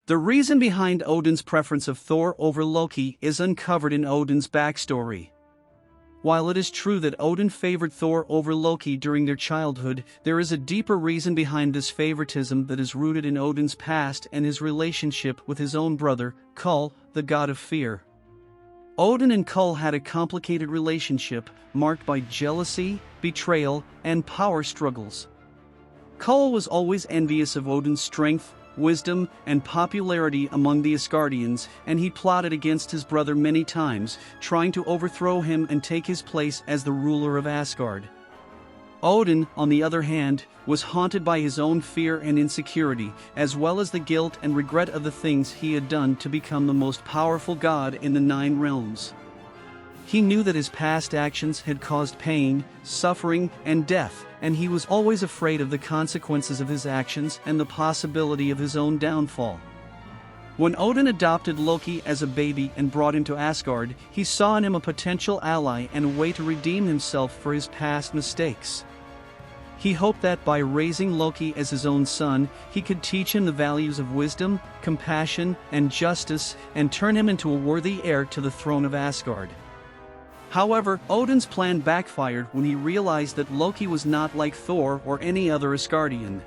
The reason behind Odin's preference of Thor over Loki is uncovered in Odin's backstory. While it is true that Odin favored Thor over Loki during their childhood, there is a deeper reason behind this favoritism that is rooted in Odin's past and his relationship with his own brother, Kull, the god of fear. Odin and Kull had a complicated relationship, marked by jealousy, betrayal, and power struggles. Kull was always envious of Odin's strength, wisdom, and popularity among the Asgardians, and he plotted against his brother many times, trying to overthrow him and take his place as the ruler of Asgard. Odin, on the other hand, was haunted by his own fear and insecurity, as well as the guilt and regret of the things he had done to become the most powerful god in the 9 realms. He knew that his past actions had caused pain, suffering, and death, and he was always afraid of the consequences of his actions and the possibility of his own downfall. When Odin adopted Loki as a baby and brought him to Asgard, he saw in him a potential ally and a way to redeem himself for his past mistakes. He hoped that by raising Loki as his own son, he could teach him the values of wisdom, compassion, and justice, and turn him into a worthy heir to the throne of Asgard. However, Odin's plan backfired when he realized that Loki was not like Thor or any other Asgardian.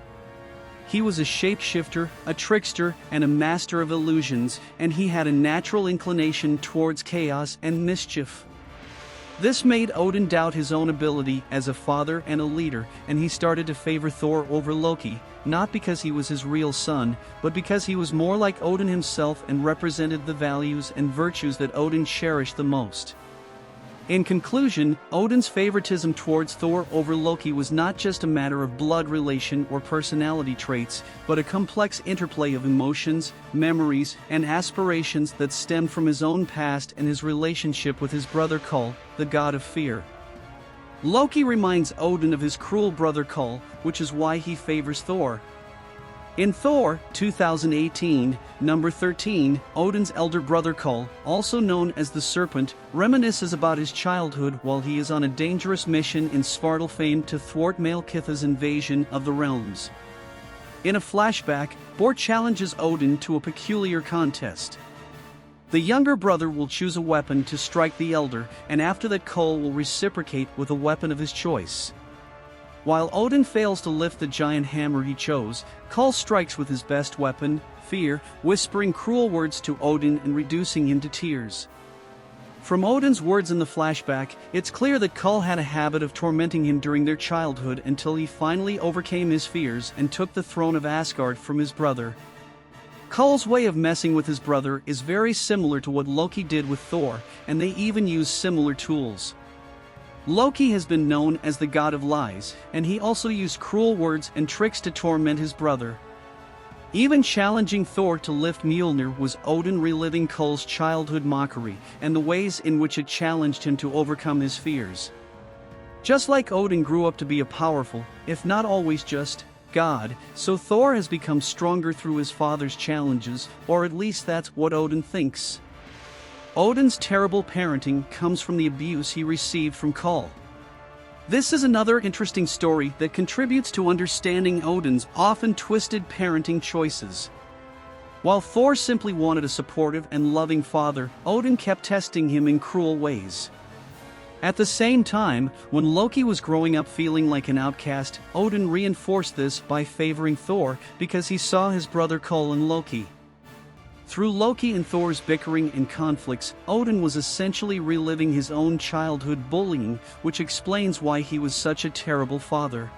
He was a shapeshifter, a trickster, and a master of illusions, and he had a natural inclination towards chaos and mischief. This made Odin doubt his own ability as a father and a leader, and he started to favor Thor over Loki, not because he was his real son, but because he was more like Odin himself and represented the values and virtues that Odin cherished the most. In conclusion, Odin's favoritism towards Thor over Loki was not just a matter of blood relation or personality traits, but a complex interplay of emotions, memories, and aspirations that stemmed from his own past and his relationship with his brother Kull, the god of fear. Loki reminds Odin of his cruel brother Kull, which is why he favors Thor. In Thor, 2018, number 13, Odin's elder brother Kull, also known as the Serpent, reminisces about his childhood while he is on a dangerous mission in Svartalfheim to thwart Malekith's invasion of the realms. In a flashback, Bor challenges Odin to a peculiar contest. The younger brother will choose a weapon to strike the elder, and after that Kull will reciprocate with a weapon of his choice. While Odin fails to lift the giant hammer he chose, Kull strikes with his best weapon, fear, whispering cruel words to Odin and reducing him to tears. From Odin's words in the flashback, it's clear that Kull had a habit of tormenting him during their childhood until he finally overcame his fears and took the throne of Asgard from his brother. Kull's way of messing with his brother is very similar to what Loki did with Thor, and they even use similar tools. Loki has been known as the god of lies, and he also used cruel words and tricks to torment his brother. Even challenging Thor to lift Mjolnir was Odin reliving Kull's childhood mockery and the ways in which it challenged him to overcome his fears. Just like Odin grew up to be a powerful, if not always just, god, so Thor has become stronger through his father's challenges, or at least that's what Odin thinks. Odin's terrible parenting comes from the abuse he received from Kull. This is another interesting story that contributes to understanding Odin's often twisted parenting choices. While Thor simply wanted a supportive and loving father, Odin kept testing him in cruel ways. At the same time, when Loki was growing up feeling like an outcast, Odin reinforced this by favoring Thor because he saw his brother Kull in Loki. Through Loki and Thor's bickering and conflicts, Odin was essentially reliving his own childhood bullying, which explains why he was such a terrible father.